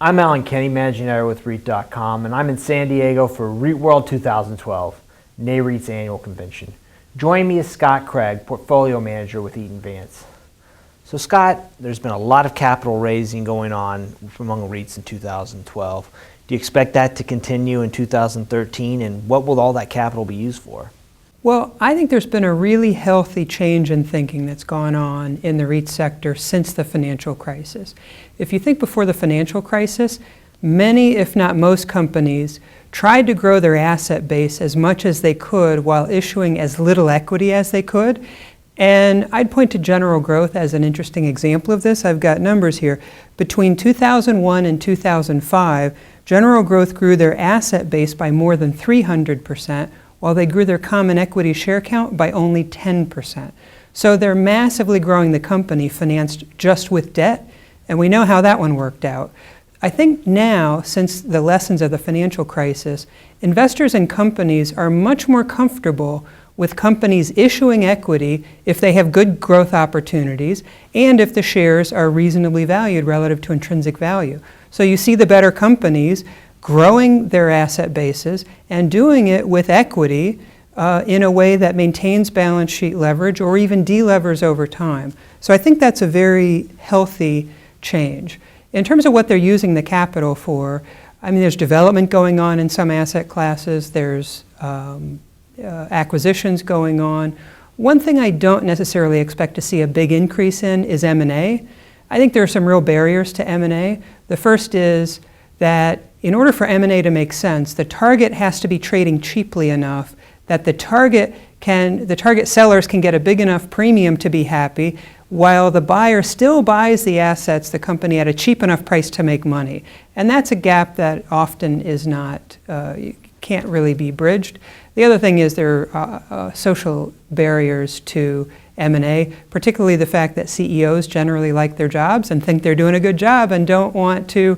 I'm Alan Kenny, Managing Editor with REIT.com, and I'm in San Diego for REIT World 2012, NAREIT's annual convention. Joining me is Scott Craig, Portfolio Manager with Eaton Vance. So Scott, there's been a lot of capital raising going on among REITs in 2012. Do you expect that to continue in 2013, and what will all that capital be used for? Well, I think there's been a really healthy change in thinking that's gone on in the REIT sector since the financial crisis. If you think before the financial crisis, many, if not most companies, tried to grow their asset base as much as they could while issuing as little equity as they could. And I'd point to General Growth as an interesting example of this. I've got numbers here. Between 2001 and 2005, General Growth grew their asset base by more than 300%, while they grew their common equity share count by only 10%. So they're massively growing the company financed just with debt, and we know how that one worked out. I think now, since the lessons of the financial crisis, investors and companies are much more comfortable with companies issuing equity if they have good growth opportunities and if the shares are reasonably valued relative to intrinsic value. So you see the better companies growing their asset bases and doing it with equity in a way that maintains balance sheet leverage or even delevers over time. So I think that's a very healthy change. In terms of what they're using the capital for, I mean, there's development going on in some asset classes, there's acquisitions going on. One thing I don't necessarily expect to see a big increase in is M&A. I think there are some real barriers to M&A. The first is that in order for M&A to make sense, the target has to be trading cheaply enough that the target sellers can get a big enough premium to be happy, while the buyer still buys the assets, the company, at a cheap enough price to make money. And that's a gap that often is not, can't really be bridged. The other thing is there are social barriers to M&A, particularly the fact that CEOs generally like their jobs and think they're doing a good job and don't want to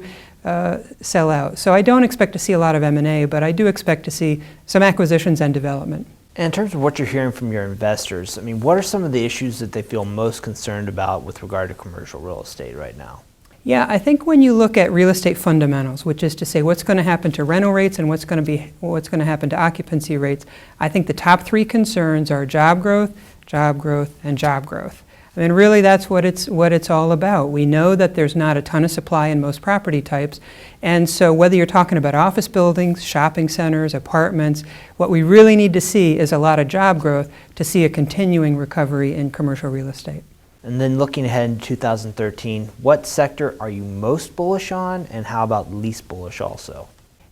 sell out. So I don't expect to see a lot of M&A, but I do expect to see some acquisitions and development. And in terms of what you're hearing from your investors, I mean, what are some of the issues that they feel most concerned about with regard to commercial real estate right now? Yeah, I think when you look at real estate fundamentals, which is to say what's going to happen to rental rates and what's going to happen to occupancy rates, I think the top three concerns are job growth, and job growth. I mean, really, that's what it's all about. We know that there's not a ton of supply in most property types, and so whether you're talking about office buildings, shopping centers, apartments, what we really need to see is a lot of job growth to see a continuing recovery in commercial real estate. And then looking ahead in 2013, what sector are you most bullish on, and how about least bullish also?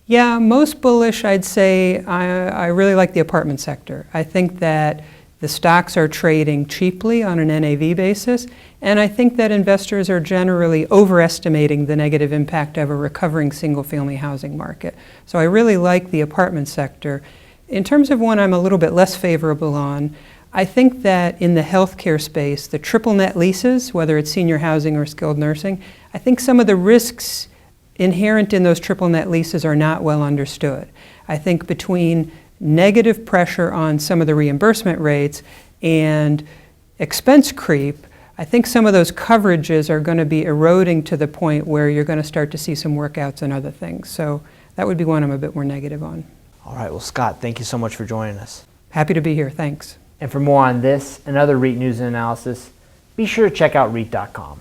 Yeah, most bullish, I'd say I really like the apartment sector. I think that the stocks are trading cheaply on an NAV basis, and I think that investors are generally overestimating the negative impact of a recovering single-family housing market. So I really like the apartment sector. In terms of one I'm a little bit less favorable on, I think that in the healthcare space, the triple net leases, whether it's senior housing or skilled nursing, I think some of the risks inherent in those triple net leases are not well understood. I think between negative pressure on some of the reimbursement rates and expense creep, I think some of those coverages are going to be eroding to the point where you're going to start to see some workouts and other things. So that would be one I'm a bit more negative on. All right, well, Scott, thank you so much for joining us. Happy to be here. Thanks. And for more on this and other REIT news and analysis, be sure to check out REIT.com.